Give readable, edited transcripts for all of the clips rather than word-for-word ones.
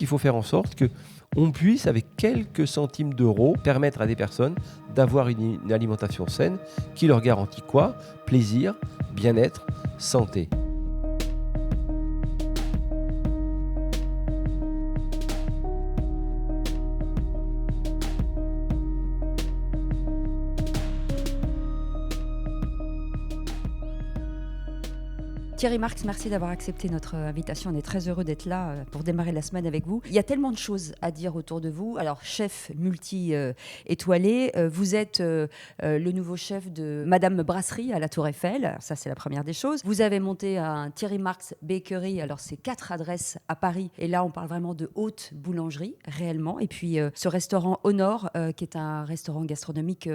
Il faut faire en sorte qu'on puisse, avec quelques centimes d'euros, permettre à des personnes d'avoir une alimentation saine qui leur garantit quoi? Plaisir, bien-être, santé. Thierry Marx, merci d'avoir accepté notre invitation. On est très heureux d'être là pour démarrer la semaine avec vous. Il y a tellement de choses à dire autour de vous. Alors, chef multi-étoilé, vous êtes le nouveau chef de Madame Brasserie à la Tour Eiffel. Alors, ça, c'est la première des choses. Vous avez monté un Thierry Marx Bakery. Alors, c'est 4 adresses à Paris. Et là, on parle vraiment de haute boulangerie, réellement. Et puis, ce restaurant Honor, qui est un restaurant gastronomique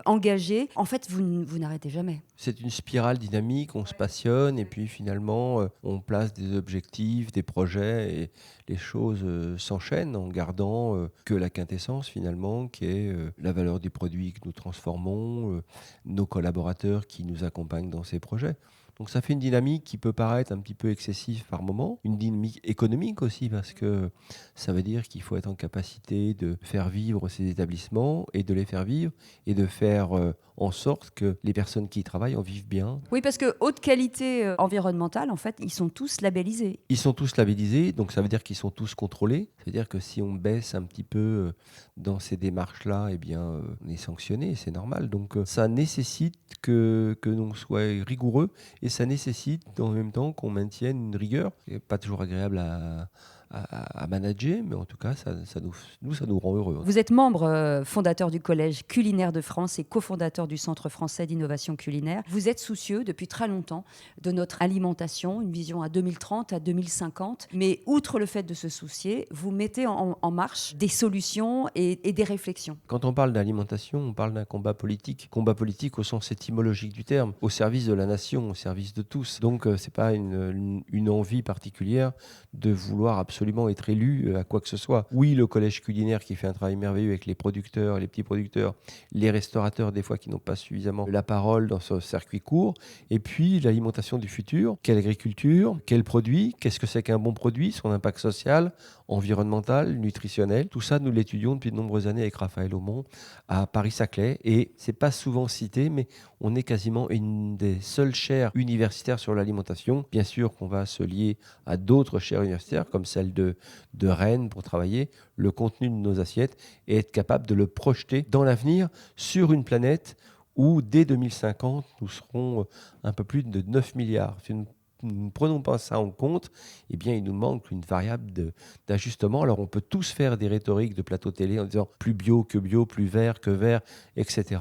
engagé. En fait, vous n'arrêtez jamais. C'est une spirale dynamique, on se passionne et puis finalement on place des objectifs, des projets et les choses s'enchaînent en gardant que la quintessence finalement qui est la valeur du produit que nous transformons, nos collaborateurs qui nous accompagnent dans ces projets. Donc ça fait une dynamique qui peut paraître un petit peu excessive par moment, une dynamique économique aussi parce que ça veut dire qu'il faut être en capacité de faire vivre ces établissements et de les faire vivre et de faire en sorte que les personnes qui y travaillent en vivent bien. Oui, parce que haute qualité environnementale, en fait, ils sont tous labellisés. Ils sont tous labellisés, donc ça veut dire qu'ils sont tous contrôlés. C'est-à-dire que si on baisse un petit peu dans ces démarches-là, eh bien, on est sanctionné, c'est normal. Donc ça nécessite que l'on soit rigoureux et ça nécessite en même temps qu'on maintienne une rigueur. C'est pas toujours agréable à manager, mais en tout cas, ça nous rend heureux. Vous êtes membre fondateur du Collège culinaire de France et cofondateur du Centre français d'innovation culinaire. Vous êtes soucieux depuis très longtemps de notre alimentation, une vision à 2030, à 2050. Mais outre le fait de se soucier, vous mettez en marche des solutions et des réflexions. Quand on parle d'alimentation, on parle d'un combat politique au sens étymologique du terme, au service de la nation, au service de tous. Donc, c'est pas une envie particulière de vouloir absolument être élu à quoi que ce soit. Oui, le collège culinaire qui fait un travail merveilleux avec les producteurs, les petits producteurs, les restaurateurs des fois qui n'ont pas suffisamment la parole dans ce circuit court. Et puis l'alimentation du futur, quelle agriculture, quel produit, qu'est-ce que c'est qu'un bon produit, son impact social, environnemental, nutritionnel. Tout ça, nous l'étudions depuis de nombreuses années avec Raphaël Aumont à Paris-Saclay. Et c'est pas souvent cité, mais on est quasiment une des seules chaires universitaires sur l'alimentation. Bien sûr qu'on va se lier à d'autres chaires universitaires, comme celle de Rennes, pour travailler le contenu de nos assiettes et être capable de le projeter dans l'avenir sur une planète où, dès 2050, nous serons un peu plus de 9 milliards. Si nous ne prenons pas ça en compte, eh bien, il nous manque une variable d'ajustement. Alors, on peut tous faire des rhétoriques de plateau télé en disant plus bio, plus vert que vert, etc.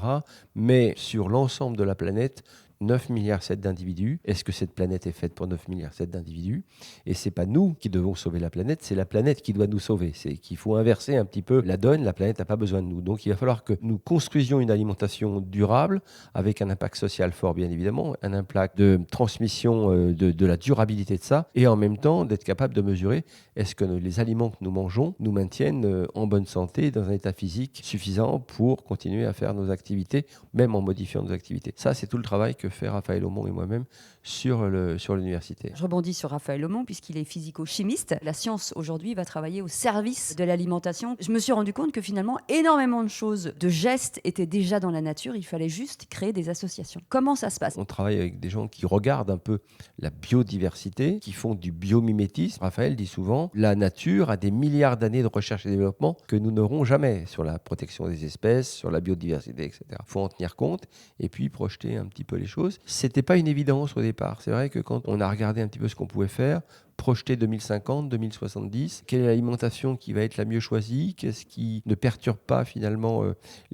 Mais sur l'ensemble de la planète, 9,7 milliards d'individus. Est-ce que cette planète est faite pour 9,7 milliards d'individus? Et c'est pas nous qui devons sauver la planète, c'est la planète qui doit nous sauver. C'est qu'il faut inverser un petit peu la donne. La planète n'a pas besoin de nous. Donc il va falloir que nous construisions une alimentation durable avec un impact social fort, bien évidemment, un impact de transmission de la durabilité de ça, et en même temps d'être capable de mesurer est-ce que les aliments que nous mangeons nous maintiennent en bonne santé, dans un état physique suffisant pour continuer à faire nos activités, même en modifiant nos activités. Ça, c'est tout le travail que fait Raphaël Aumont et moi-même sur l'université. Je rebondis sur Raphaël Aumont puisqu'il est physico-chimiste. La science aujourd'hui va travailler au service de l'alimentation. Je me suis rendu compte que finalement énormément de choses, de gestes étaient déjà dans la nature. Il fallait juste créer des associations. Comment ça se passe? On travaille avec des gens qui regardent un peu la biodiversité, qui font du biomimétisme. Raphaël dit souvent, la nature a des milliards d'années de recherche et développement que nous n'aurons jamais sur la protection des espèces, sur la biodiversité, etc. Il faut en tenir compte et puis projeter un petit peu les choses. C'était pas une évidence au départ. C'est vrai que quand on a regardé un petit peu ce qu'on pouvait faire, projeter 2050, 2070, quelle est l'alimentation qui va être la mieux choisie, qu'est-ce qui ne perturbe pas finalement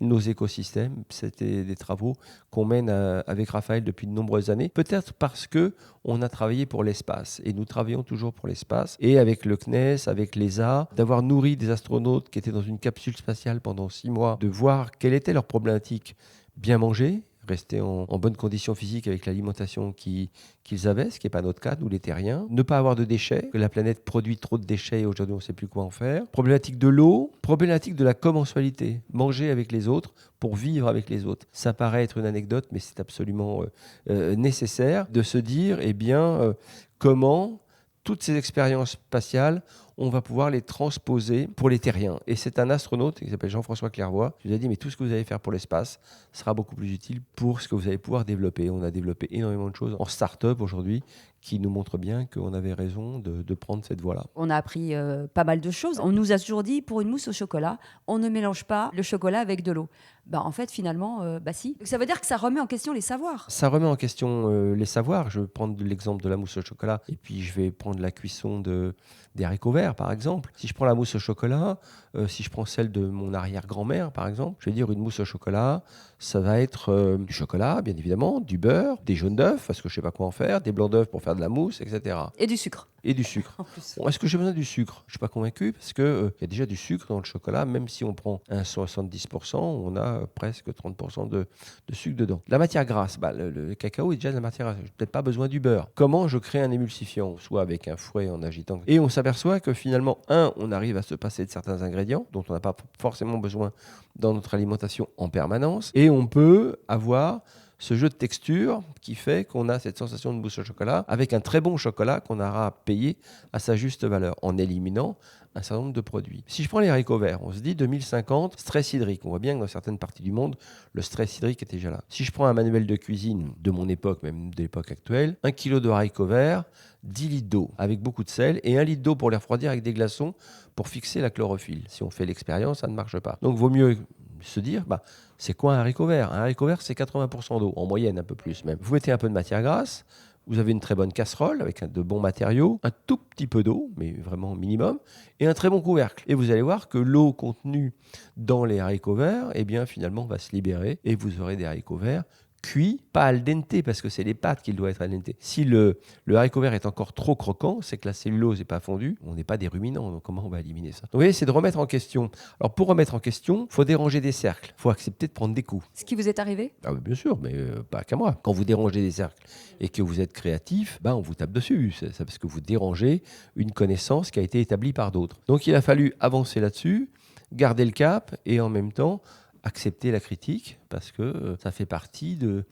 nos écosystèmes. C'était des travaux qu'on mène avec Raphaël depuis de nombreuses années, peut-être parce que on a travaillé pour l'espace et nous travaillons toujours pour l'espace, et avec le CNES, avec l'ESA, d'avoir nourri des astronautes qui étaient dans une capsule spatiale pendant 6 mois, de voir quelle était leur problématique. Bien manger, rester en bonne condition physique avec l'alimentation qu'ils avaient, ce qui n'est pas notre cas, nous les terriens. Ne pas avoir de déchets, que la planète produit trop de déchets et aujourd'hui on ne sait plus quoi en faire. Problématique de l'eau, problématique de la commensalité. Manger avec les autres pour vivre avec les autres. Ça paraît être une anecdote, mais c'est absolument nécessaire de se dire, comment toutes ces expériences spatiales on va pouvoir les transposer pour les terriens. Et c'est un astronaute qui s'appelle Jean-François Clairvoy qui nous a dit, mais tout ce que vous allez faire pour l'espace sera beaucoup plus utile pour ce que vous allez pouvoir développer. On a développé énormément de choses en start-up aujourd'hui qui nous montrent bien qu'on avait raison de prendre cette voie-là. On a appris pas mal de choses. On nous a toujours dit, pour une mousse au chocolat, on ne mélange pas le chocolat avec de l'eau. En fait, finalement, si. Ça veut dire que ça remet en question les savoirs. Ça remet en question les savoirs. Je vais prendre l'exemple de la mousse au chocolat et puis je vais prendre la cuisson des haricots verts, par exemple. Si je prends la mousse au chocolat, si je prends celle de mon arrière-grand-mère, par exemple, je vais dire une mousse au chocolat, ça va être du chocolat, bien évidemment, du beurre, des jaunes d'œufs, parce que je ne sais pas quoi en faire, des blancs d'œufs pour faire de la mousse, etc. Et du sucre. Et du sucre. En plus. Bon, est-ce que j'ai besoin du sucre? Je ne suis pas convaincu parce qu'il y a déjà du sucre dans le chocolat. Même si on prend un 70%, on a presque 30% de sucre dedans. La matière grasse, le cacao est déjà de la matière grasse. Je n'ai peut-être pas besoin du beurre. Comment je crée un émulsifiant? Soit avec un fouet en agitant. Et on s'aperçoit que finalement, on arrive à se passer de certains ingrédients dont on n'a pas forcément besoin dans notre alimentation en permanence. Et on peut avoir ce jeu de texture qui fait qu'on a cette sensation de mousse au chocolat avec un très bon chocolat qu'on aura payé à sa juste valeur en éliminant un certain nombre de produits. Si je prends les haricots verts, on se dit 2050, stress hydrique. On voit bien que dans certaines parties du monde, le stress hydrique est déjà là. Si je prends un manuel de cuisine de mon époque, même de l'époque actuelle, 1 kg de haricots verts, 10 litres d'eau avec beaucoup de sel et 1 litre d'eau pour les refroidir avec des glaçons pour fixer la chlorophylle. Si on fait l'expérience, ça ne marche pas. Donc, vaut mieux se dire, c'est quoi un haricot vert? Un haricot vert, c'est 80% d'eau, en moyenne un peu plus même. Vous mettez un peu de matière grasse, vous avez une très bonne casserole avec de bons matériaux, un tout petit peu d'eau, mais vraiment minimum, et un très bon couvercle. Et vous allez voir que l'eau contenue dans les haricots verts, finalement, va se libérer et vous aurez des haricots verts cuit, pas al dente, parce que c'est les pâtes qu'il doit être al dente. Si le haricot vert est encore trop croquant, c'est que la cellulose n'est pas fondue, on n'est pas des ruminants, donc comment on va éliminer ça? Donc vous voyez, c'est de remettre en question. Alors pour remettre en question, il faut déranger des cercles, il faut accepter de prendre des coups. Ce qui vous est arrivé? Ah oui, bien sûr, mais pas qu'à moi. Quand vous dérangez des cercles et que vous êtes créatif, on vous tape dessus, c'est parce que vous dérangez une connaissance qui a été établie par d'autres. Donc il a fallu avancer là-dessus, garder le cap et en même temps accepter la critique parce que ça fait partie de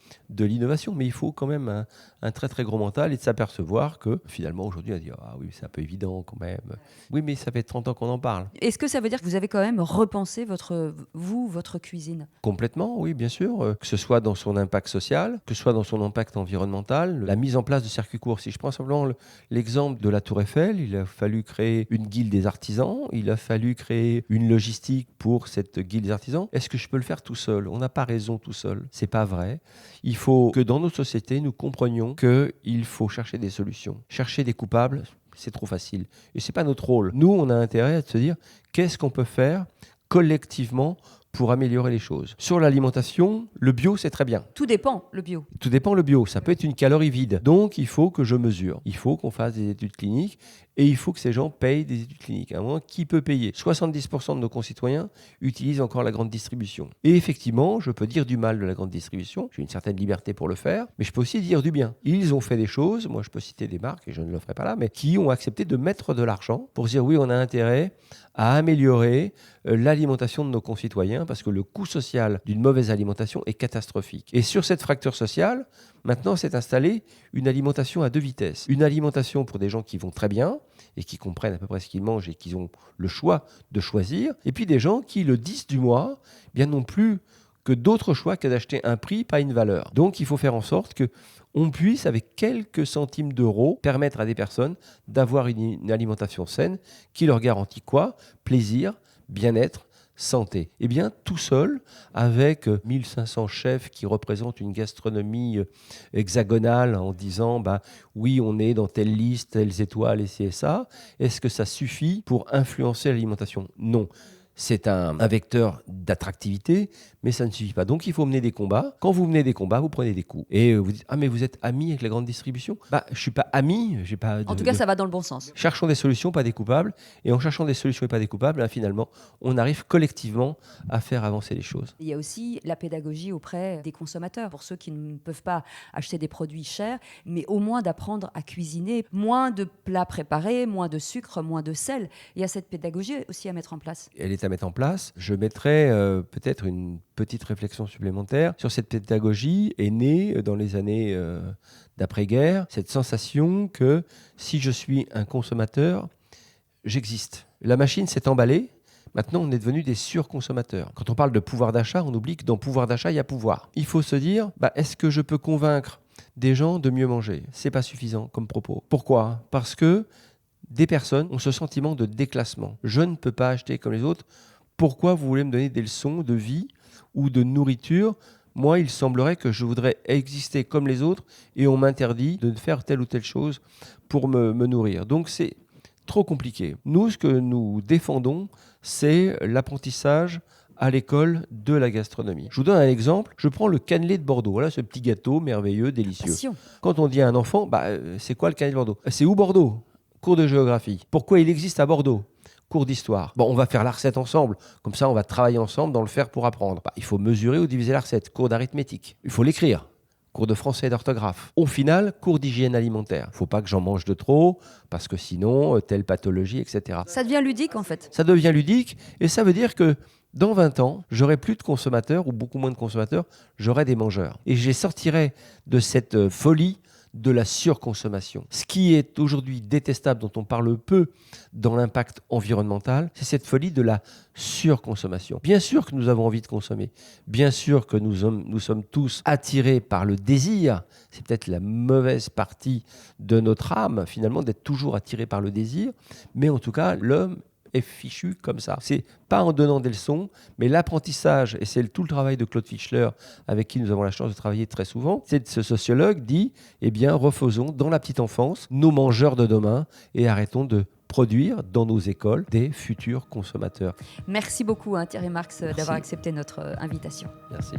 l'innovation. Mais il faut quand même un très très gros mental et de s'apercevoir que finalement aujourd'hui on va dire ah oui c'est un peu évident quand même. Oui mais ça fait 30 ans qu'on en parle. Est-ce que ça veut dire que vous avez quand même repensé votre cuisine? Complètement, oui bien sûr. Que ce soit dans son impact social, que ce soit dans son impact environnemental, la mise en place de circuits courts. Si je prends simplement l'exemple de la Tour Eiffel, il a fallu créer une guilde des artisans, il a fallu créer une logistique pour cette guilde des artisans. Est-ce que je peux le faire tout seul? On n'a pas raison tout seul. C'est pas vrai. Il faut que dans nos sociétés, nous comprenions qu'il faut chercher des solutions. Chercher des coupables, c'est trop facile. Et c'est pas notre rôle. Nous, on a intérêt à se dire qu'est-ce qu'on peut faire collectivement pour améliorer les choses. Sur l'alimentation, le bio, c'est très bien. Tout dépend, le bio. Tout dépend, le bio. Ça peut être une calorie vide. Donc, il faut que je mesure. Il faut qu'on fasse des études cliniques et il faut que ces gens payent des études cliniques. À un moment, qui peut payer? 70% de nos concitoyens utilisent encore la grande distribution. Et effectivement, je peux dire du mal de la grande distribution. J'ai une certaine liberté pour le faire, mais je peux aussi dire du bien. Ils ont fait des choses, moi je peux citer des marques, et je ne le ferai pas là, mais qui ont accepté de mettre de l'argent pour dire oui, on a intérêt à améliorer l'alimentation de nos concitoyens parce que le coût social d'une mauvaise alimentation est catastrophique. Et sur cette fracture sociale, maintenant s'est installée une alimentation à deux vitesses. Une alimentation pour des gens qui vont très bien et qui comprennent à peu près ce qu'ils mangent et qui ont le choix de choisir. Et puis des gens qui, le 10 du mois, n'ont plus que d'autres choix que d'acheter un prix, pas une valeur. Donc il faut faire en sorte que on puisse, avec quelques centimes d'euros, permettre à des personnes d'avoir une alimentation saine qui leur garantit quoi? Plaisir, bien-être, santé. Eh bien, tout seul, avec 1500 chefs qui représentent une gastronomie hexagonale en disant oui, on est dans telle liste, telles étoiles et c'est et ça, est-ce que ça suffit pour influencer l'alimentation? Non. C'est un vecteur d'attractivité, mais ça ne suffit pas. Donc, il faut mener des combats. Quand vous menez des combats, vous prenez des coups. Et vous dites, mais vous êtes ami avec la grande distribution? Je ne suis pas ami. J'ai pas en tout cas, ça va dans le bon sens. Cherchons des solutions, pas des coupables. Et en cherchant des solutions et pas des coupables, finalement, on arrive collectivement à faire avancer les choses. Il y a aussi la pédagogie auprès des consommateurs. Pour ceux qui ne peuvent pas acheter des produits chers, mais au moins d'apprendre à cuisiner. Moins de plats préparés, moins de sucre, moins de sel. Il y a cette pédagogie aussi à mettre en place. Elle est à mettre en place. Je mettrais peut-être une petite réflexion supplémentaire sur cette pédagogie est née dans les années d'après-guerre, cette sensation que si je suis un consommateur, j'existe. La machine s'est emballée. Maintenant, on est devenu des surconsommateurs. Quand on parle de pouvoir d'achat, on oublie que dans pouvoir d'achat, il y a pouvoir. Il faut se dire, est-ce que je peux convaincre des gens de mieux manger ? C'est pas suffisant comme propos. Pourquoi ? Parce que des personnes ont ce sentiment de déclassement. Je ne peux pas acheter comme les autres. Pourquoi vous voulez me donner des leçons de vie ou de nourriture ? Moi, il semblerait que je voudrais exister comme les autres et on m'interdit de faire telle ou telle chose pour me nourrir. Donc, c'est trop compliqué. Nous, ce que nous défendons, c'est l'apprentissage à l'école de la gastronomie. Je vous donne un exemple. Je prends le cannelé de Bordeaux. Voilà ce petit gâteau merveilleux, délicieux. Passion. Quand on dit à un enfant, c'est quoi le cannelé de Bordeaux ? C'est où Bordeaux ? Cours de géographie. Pourquoi il existe à Bordeaux ? Cours d'histoire. On va faire la recette ensemble. Comme ça, on va travailler ensemble dans le faire pour apprendre. Il faut mesurer ou diviser la recette. Cours d'arithmétique. Il faut l'écrire. Cours de français et d'orthographe. Au final, cours d'hygiène alimentaire. Il ne faut pas que j'en mange de trop, parce que sinon, telle pathologie, etc. Ça devient ludique, en fait. Ça devient ludique, et ça veut dire que dans 20 ans, j'aurai plus de consommateurs, ou beaucoup moins de consommateurs, j'aurai des mangeurs. Et je les sortirai de cette folie de la surconsommation. Ce qui est aujourd'hui détestable, dont on parle peu dans l'impact environnemental, c'est cette folie de la surconsommation. Bien sûr que nous avons envie de consommer. Bien sûr que nous sommes tous attirés par le désir. C'est peut-être la mauvaise partie de notre âme, finalement, d'être toujours attiré par le désir. Mais en tout cas, l'homme est fichu comme ça. C'est pas en donnant des leçons, mais l'apprentissage, et c'est tout le travail de Claude Fischler, avec qui nous avons la chance de travailler très souvent, c'est ce sociologue dit, refaisons dans la petite enfance nos mangeurs de demain et arrêtons de produire dans nos écoles des futurs consommateurs. Merci beaucoup Thierry Marx d'avoir accepté notre invitation. Merci.